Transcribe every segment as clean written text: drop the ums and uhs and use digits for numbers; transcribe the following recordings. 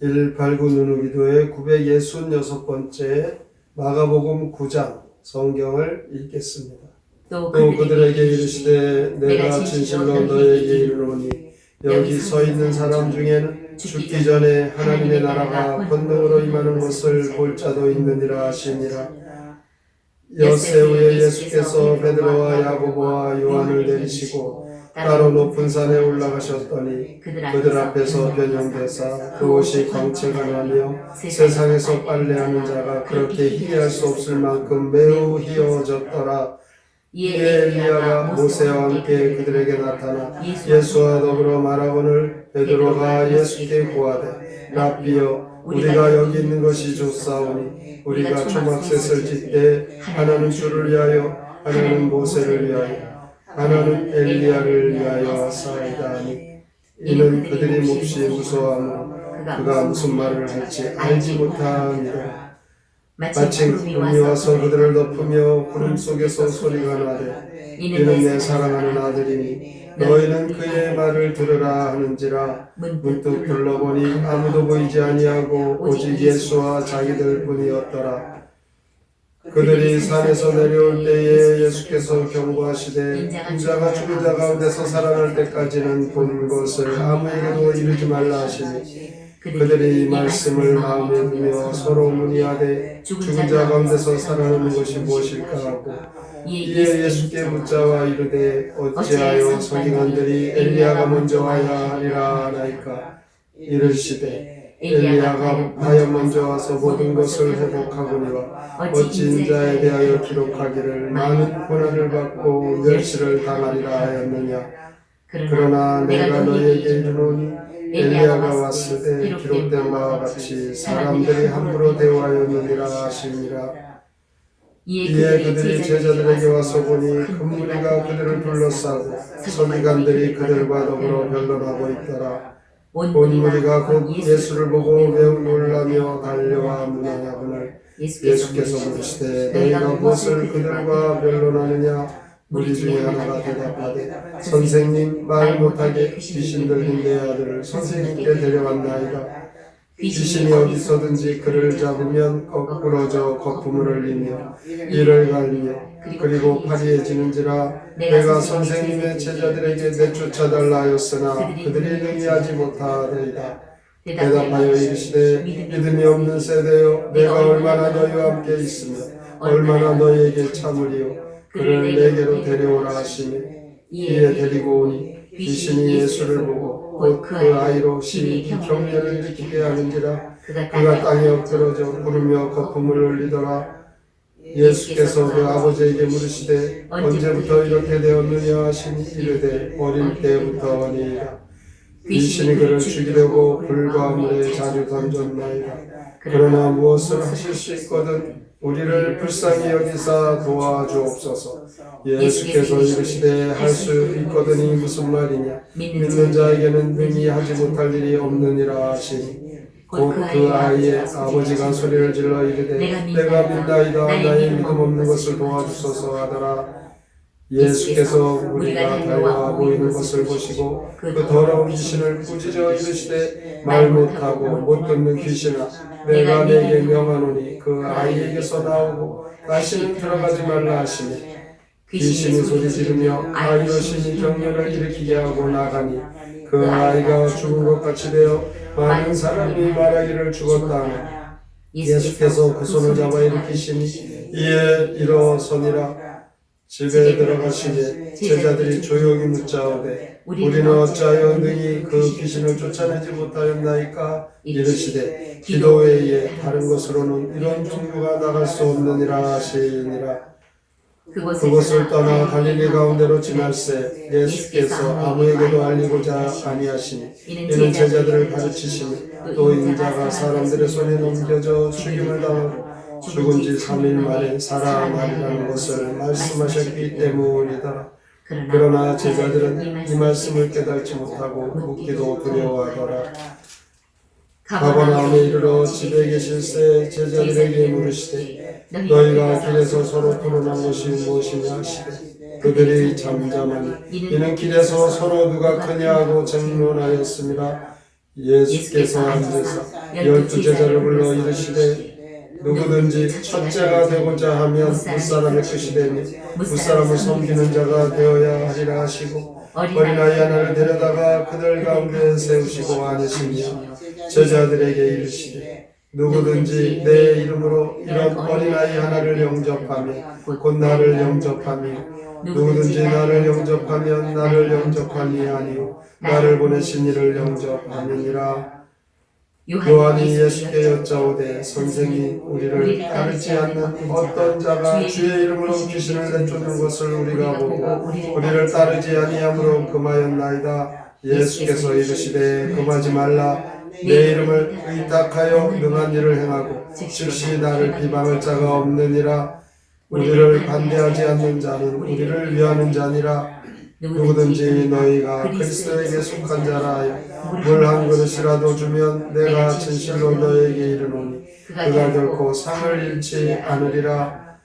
189 누누기도의 966번째 마가복음 9장 성경을 읽겠습니다. 또 그들에게 이르시되 내가 진실로 너에게 이르노니 여기 서 있는 사람 중에는 죽기 전에 하나님의 나라가 권능으로 임하는 것을 볼 자도 있느니라 하시니라. 엿새 후에 예수께서 베드로와 야고보와 요한을 내리시고 따로 높은 산에 올라가셨더니 그들 앞에서 변형되사 그 옷이 광채가 나며 세상에서 빨래하는 자가 그렇게 희귀할 수 없을 만큼 매우 희어졌더라. 이에 엘리야가 모세와 함께 그들에게 나타나 예수와 더불어 말하거늘 베드로가 예수께 고하되 랍비여 우리가 여기 있는 것이 좋사오니 우리가 초막셋을 짓되 하나는 주를 위하여 하나는 모세를 위하여 하나는 엘리야를 위하여 하사이다 하니 이는 그들이 몹시 무서워하므로 그가 무슨 말을 할지 알지 못하니라. 마침 구름이 와서 그들을 덮으며 구름 속에서 소리가 나되 이는 내 사랑하는 아들이니 너희는 그의 말을 들으라 하는지라. 문득 둘러보니 아무도 보이지 아니하고 오직 예수와 자기들 뿐이었더라. 그들이 산에서 내려올 때에 예수께서 경고하시되 인자가 죽은 자 가운데서 살아날 때까지는 본 것을 아무에게도 이르지 말라 하시니 그들이 이 말씀을 마음에 두며 서로 문의하되 죽은 자 가운데서 살아나는 것이 무엇일까 하고 이에 예수께 묻자와 이르되 어찌하여 서기관들이 엘리야가 먼저 와야 하리라 하나이까. 이르시되 엘리야가 하여 먼저 와서 모든 것을 회복하거니와 어찌 인자에 대하여 기록하기를 많은 고난을 받고 멸시를 당하리라 하였느냐. 그러나 내가 너희에게 이르노니 엘리야가 왔을 때 기록된 바와 같이 사람들이 함부로 대우하였느니라 하시니라. 이에 그들이 제자들에게 와서 보니 큰 무리가 그들을 둘러싸고 서기관들이 그들과 더불어 변론하고 있더라. 온 무리가 곧 예수를 보고 매우 놀라며 달려와 문하냐거늘 예수께서 물으시되 너희가 무엇을 그들과 변론하느냐. 무리 중에 하나가 대답하되 선생님 말 못하게 귀신 들린 내 아들을 선생님께 데려왔나이다. 귀신이 어디서든지 그를 잡으면 거꾸러져 거품을 흘리며 이를 갈며 그리고 파리해지는지라. 내가 선생님의 제자들에게 내쫓아달라 하였으나 그들이 능히하지 못하더이다. 대답하여 이르시되 믿음이 없는 세대여 내가 얼마나 너희와 함께 있으며 얼마나 너희에게 참으리요. 그를 내게로 데려오라 하시니 이에 데리고 오니 귀신이 예수를 보고 곧 그 아이로 심히 경련을 일으키게 하는지라. 그가 땅에 엎드러져 부르며 거품을 흘리더라. 예수께서 그 아버지에게 물으시되 언제부터 이렇게 되었느냐 하시니 이르되 어릴 때부터니이다. 귀신이 그를 죽이려고 불과 물에 자주 던졌나이다. 그러나 무엇을 하실 수 있거든 우리를 불쌍히 여기사 도와주옵소서. 예수께서 이르시되 할 수 있거든이 무슨 말이냐. 믿는 자에게는 능히 하지 못할 일이 없느니라 하시니 곧 그 아이의 아버지가 소리를 질러 이르되 내가 믿나이다. 나의 믿음 없는 것을 도와주소서 하더라. 예수께서 우리가 달려와 보이는 것을 보시고 그 더러운 귀신을 꾸짖어 이르시되 말 못하고 못 듣는 귀신아 내가 네게 명하노니 그 아이에게서 나오고 다시는 들어가지 말라 하시니 귀신이 소리 지르며 아이로 심히 경련을 일으키게 하고 나가니 그 아이가 죽은 것 같이 되어 많은 사람이 말하기를 죽었다 하니 예수께서 그 손을 잡아 일으키시니 이에 일어서니라. 집에 들어가시니 제자들이 조용히 묻자오되 우리는 어찌하여 능히 그 귀신을 쫓아내지 못하였나이까. 이르시되 기도 외에 다른 것으로는 이런 종류가 나갈 수 없느니라 하시니라. 그곳을 떠나 갈릴리 가운데로 지날새 예수께서 아무에게도 알리고자 아니하시니 이는 제자들을 가르치시니 또 인자가 사람들의 손에 넘겨져 죽임을 당하고 죽은 지 3일 만에 살아나리라는 것을 말씀하셨기 때문이다. 그러나 제자들은 이 말씀을 깨닫지 못하고 묻기도 두려워하더라. 가버나움에 이르러 집에 계실새 제자들에게 물으시되 너희가 길에서 서로 토론한 것이 무엇이냐 하시되 그들이 잠잠하니 이는 길에서 서로 누가 크냐 하고争論하였습니다. 예수께서 앉으사 12제자를 불러 이르시되 누구든지 첫째가 되고자 하면 무사람의 끝이 되며 무사람을 섬기는 자가 되어야 하리라 하시고 어린아이 하나를 데려다가 그들 가운데 세우시고 앉으시며 제자들에게 이르시되 누구든지 내 이름으로 이런 어린아이 하나를 영접하면 곧 나를 영접하며 누구든지 나를 영접하면 나를 영접함이 아니요 나를 보내신 이를 영접함이니라. 요한이 예수께 여짜오되 선생님 우리를 따르지 않는 어떤 자가 주의 이름으로 귀신을 내쫓는 것을 우리가 보고 우리를 따르지 아니함으로 금하였나이다. 예수께서 이르시되 금하지 말라. 내 이름을 의탁하여 능한 일을 행하고 즉시 나를 비방할 자가 없느니라. 우리를 반대하지 않는 자는 우리를 위하는 자니라. 누구든지 너희가 그리스도에게 속한 자라 하여 물 한 그릇이라도 주면 내가 진실로 너에게 이르노니 그가 결코 상을 잃지 않으리라.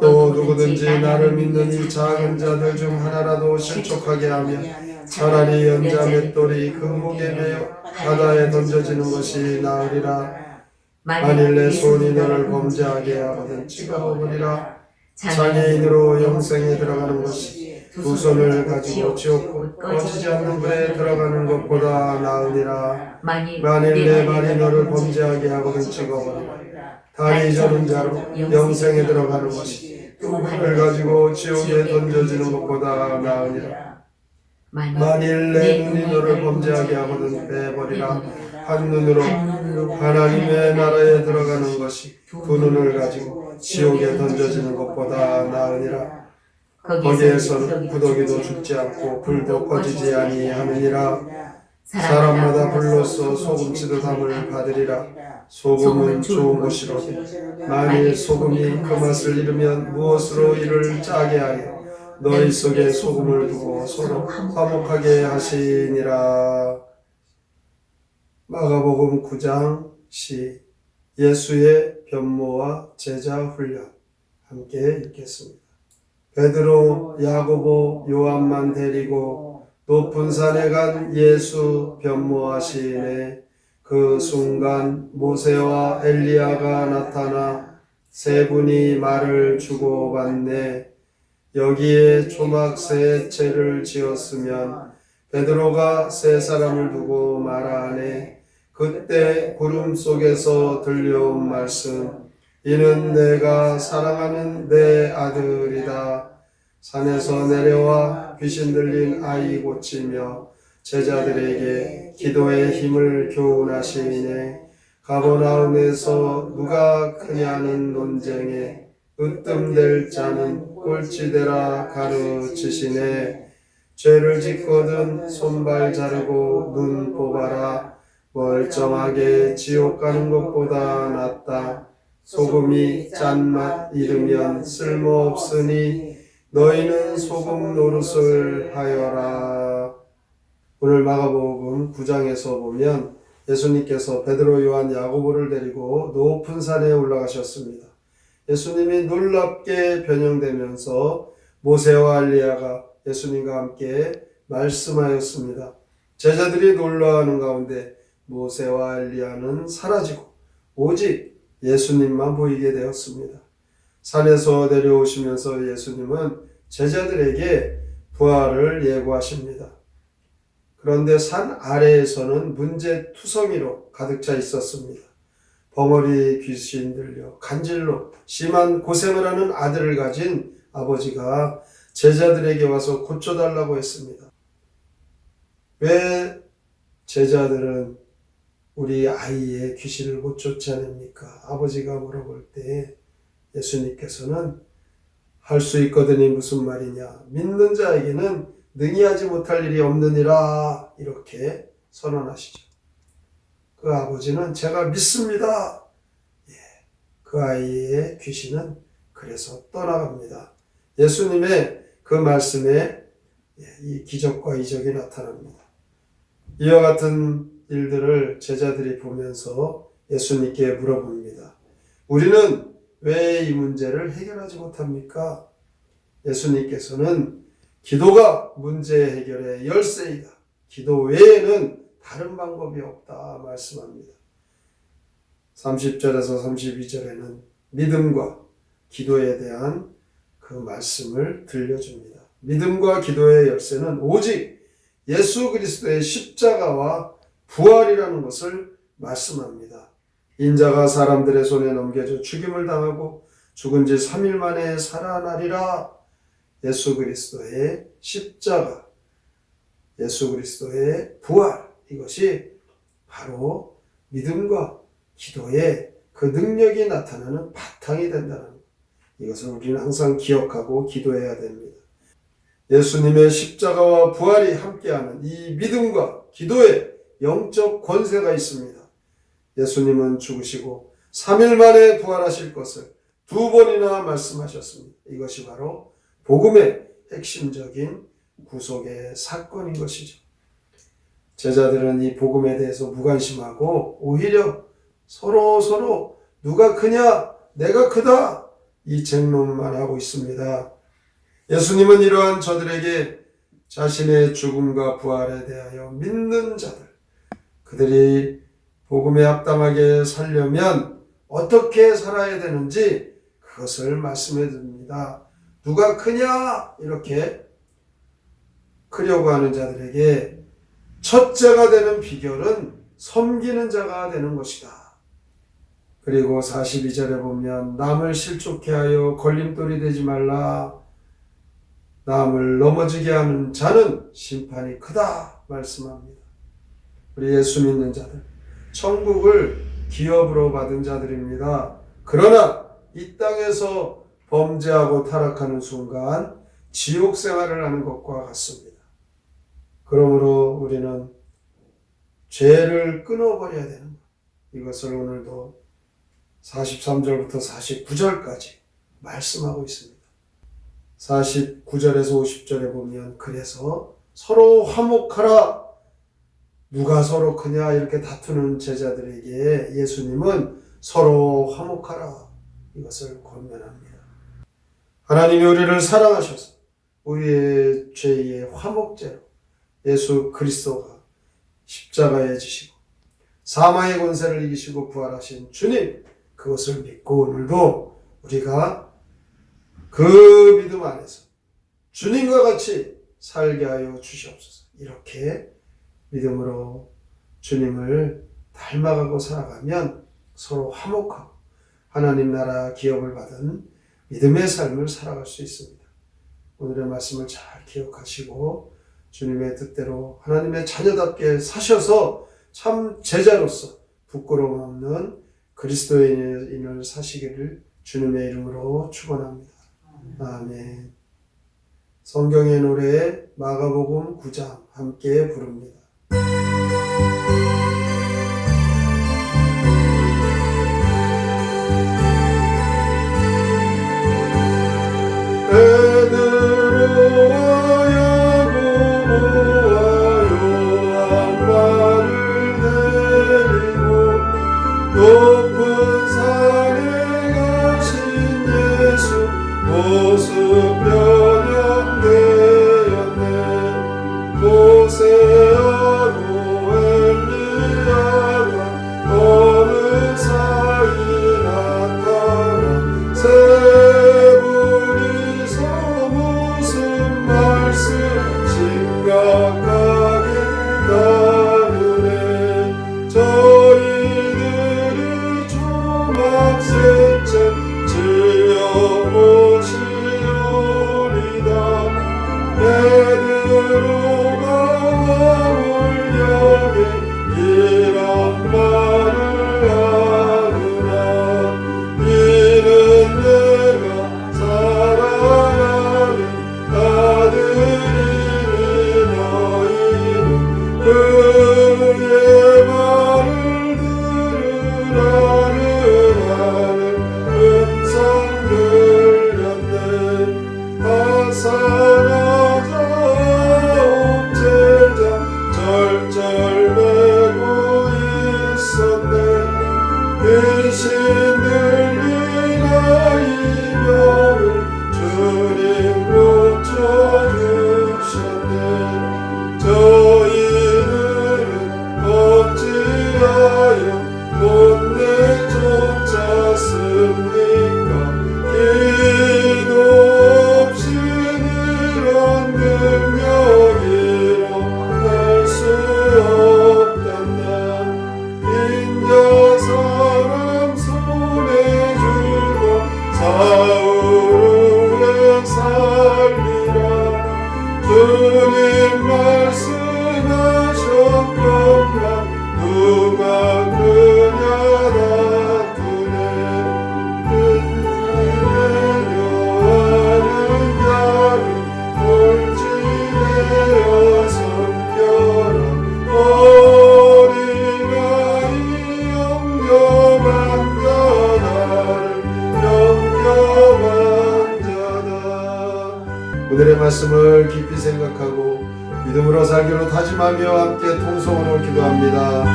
또 누구든지 나를 믿는 이 작은 자들 중 하나라도 실족하게 하면 차라리 연자 맷돌이 그 목에 매여 바다에 던져지는 것이 나으리라. 만일 내 손이 너를 범죄하게 하거든 찍어버리라. 장애인으로 영생에 들어가는 것이 두 손을 가지고 지옥 꺼지지 않는 불에 들어가는 것보다 나으니라. 만일 내 발이 너를 범죄하게 하거든 찍어버리라. 다리 저는 자로 영생에 들어가는 것이 두 손을 가지고 지옥에 던져지는 것보다 나으니라. 만일 내 눈이 너를 범죄하게 하거든 빼버리라. 한 눈으로 하나님의 나라에 들어가는 것이 두 눈을 가지고 지옥에 던져지는 것보다 나으니라. 거기에서는 구더기도 죽지 않고 불도 꺼지지 아니하느니라. 사람마다 불로써 소금치도 담을 받으리라. 소금은 좋은 것이로되 만일 소금이 그 맛을 잃으면 무엇으로 이를 짜게 하여 너희 속에 소금을 두고 서로 화목하게 하시니라. 마가복음 9장 시 예수의 변모와 제자 훈련 함께 읽겠습니다. 베드로, 야고보, 요한만 데리고 높은 산에 간 예수 변모하시네. 그 순간 모세와 엘리야가 나타나 세 분이 말을 주고받네. 여기에 초막 세 채를 지었으면 베드로가 세 사람을 두고 말하네. 그때 구름 속에서 들려온 말씀, 이는 내가 사랑하는 내 아들이다. 산에서 내려와 귀신 들린 아이 고치며 제자들에게 기도의 힘을 교훈하시네. 가버나움에서 누가 크냐는 논쟁에 으뜸될 자는 꼴찌되라 가르치시네. 죄를 짓거든 손발 자르고 눈 뽑아라. 멀쩡하게 지옥 가는 것보다 낫다. 소금이 짠맛 잃으면 쓸모없으니 너희는 소금 노릇을 하여라. 오늘 마가복음 9장에서 보면 예수님께서 베드로, 요한, 야고보를 데리고 높은 산에 올라가셨습니다. 예수님이 놀랍게 변형되면서 모세와 엘리야가 예수님과 함께 말씀하였습니다. 제자들이 놀라워하는 가운데 모세와 엘리야는 사라지고 오직 예수님만 보이게 되었습니다. 산에서 내려오시면서 예수님은 제자들에게 부활을 예고하십니다. 그런데 산 아래에서는 문제투성이로 가득 차 있었습니다. 벙어리 귀신 들려 간질로 심한 고생을 하는 아들을 가진 아버지가 제자들에게 와서 고쳐달라고 했습니다. 왜 제자들은 우리 아이의 귀신을 못 쫓아냅니까? 아버지가 물어볼 때 예수님께서는 할 수 있거든이 무슨 말이냐? 믿는 자에게는 능히 하지 못할 일이 없느니라 이렇게 선언하시죠. 그 아버지는 제가 믿습니다. 그 아이의 귀신은 그래서 떠나갑니다. 예수님의 그 말씀에 이 기적과 이적이 나타납니다. 이와 같은 일들을 제자들이 보면서 예수님께 물어봅니다. 우리는 왜 이 문제를 해결하지 못합니까? 예수님께서는 기도가 문제 해결의 열쇠이다. 기도 외에는 다른 방법이 없다 말씀합니다. 30절에서 32절에는 믿음과 기도에 대한 그 말씀을 들려줍니다. 믿음과 기도의 열쇠는 오직 예수 그리스도의 십자가와 부활이라는 것을 말씀합니다. 인자가 사람들의 손에 넘겨져 죽임을 당하고 죽은 지 3일 만에 살아나리라. 예수 그리스도의 십자가, 예수 그리스도의 부활, 이것이 바로 믿음과 기도의 그 능력이 나타나는 바탕이 된다는 것. 이것을 우리는 항상 기억하고 기도해야 됩니다. 예수님의 십자가와 부활이 함께하는 이 믿음과 기도에 영적 권세가 있습니다. 예수님은 죽으시고 3일 만에 부활하실 것을 2번이나 말씀하셨습니다. 이것이 바로 복음의 핵심적인 구속의 사건인 것이죠. 제자들은 이 복음에 대해서 무관심하고 오히려 서로 누가 크냐, 내가 크다, 이 쟁론만 하고 있습니다. 예수님은 이러한 저들에게 자신의 죽음과 부활에 대하여 믿는 자들, 그들이 복음에 합당하게 살려면 어떻게 살아야 되는지 그것을 말씀해 줍니다. 누가 크냐, 이렇게 크려고 하는 자들에게 첫째가 되는 비결은 섬기는 자가 되는 것이다. 그리고 42절에 보면 남을 실족해 하여 걸림돌이 되지 말라. 남을 넘어지게 하는 자는 심판이 크다 말씀합니다. 우리 예수 믿는 자들, 천국을 기업으로 받은 자들입니다. 그러나 이 땅에서 범죄하고 타락하는 순간 지옥 생활을 하는 것과 같습니다. 그러므로 우리는 죄를 끊어버려야 되는 것. 이것을 오늘도 43절부터 49절까지 말씀하고 있습니다. 49절에서 50절에 보면 그래서 서로 화목하라. 누가 서로 크냐 이렇게 다투는 제자들에게 예수님은 서로 화목하라 이것을 권면합니다. 하나님이 우리를 사랑하셔서 우리의 죄의 화목제로 예수 그리스도가 십자가에 지시고 사망의 권세를 이기시고 부활하신 주님, 그것을 믿고 오늘도 우리가 그 믿음 안에서 주님과 같이 살게 하여 주시옵소서. 이렇게 믿음으로 주님을 닮아가고 살아가면 서로 화목하고 하나님 나라 기업을 받은 믿음의 삶을 살아갈 수 있습니다. 오늘의 말씀을 잘 기억하시고 주님의 뜻대로 하나님의 자녀답게 사셔서 참 제자로서 부끄러움 없는 그리스도인을 사시기를 주님의 이름으로 축원합니다. 아멘. 성경의 노래 마가복음 9장 함께 부릅니다. 높은 산에 가신 예수 모습 변형되었네. 모세하고 엘리야가 어느 사이 나타나 세 분이서 무슨 말씀 심각하게 나누네. 셋째 지어 모시오리다. 베드로가 마음을 여겨 이런 말을 하느라. 이는 내가 사랑하는 아들이니 너희는 그의 말을 들으라는 음성 들렸네. 하산하자 옥제자 절절매고 있어. 말씀하셨건만 누가 그냐 다투네 흔들려 하는 자를 돌지내어 섬겨라 어린아이 영접한 자다를 영접한 자다. 오늘의 말씀을 깊이 생각하고 믿음으로 살기로 다짐하며 함께 통성으로 기도합니다.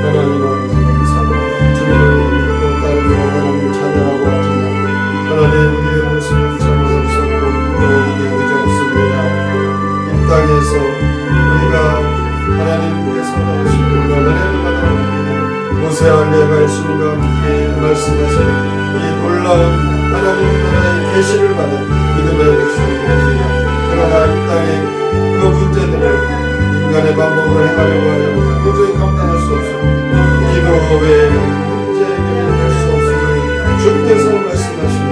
하나님 아버지 감사합니다. 주님을 믿고 따르며 하나님을 찬양하고 하지만 하나님 우리의 모습은 참으로 썩고 이게 그저없습니다. 이 땅에서 우리가 하나님께서 나오신 우리가 은혜를 받아옵니다. 모세할례가 예수님과 함께 말씀하신 이 놀라운 하나님 나라의 계시를 받은 믿음의 백성들입니다. 그러나 이 땅에 그 문제들을 인간의 방법으로 행하려고 하여 도저히 감당할 수 없습니다. 기도 외에는 문제 해결이 될 수 없음을 주께서 말씀하십니다.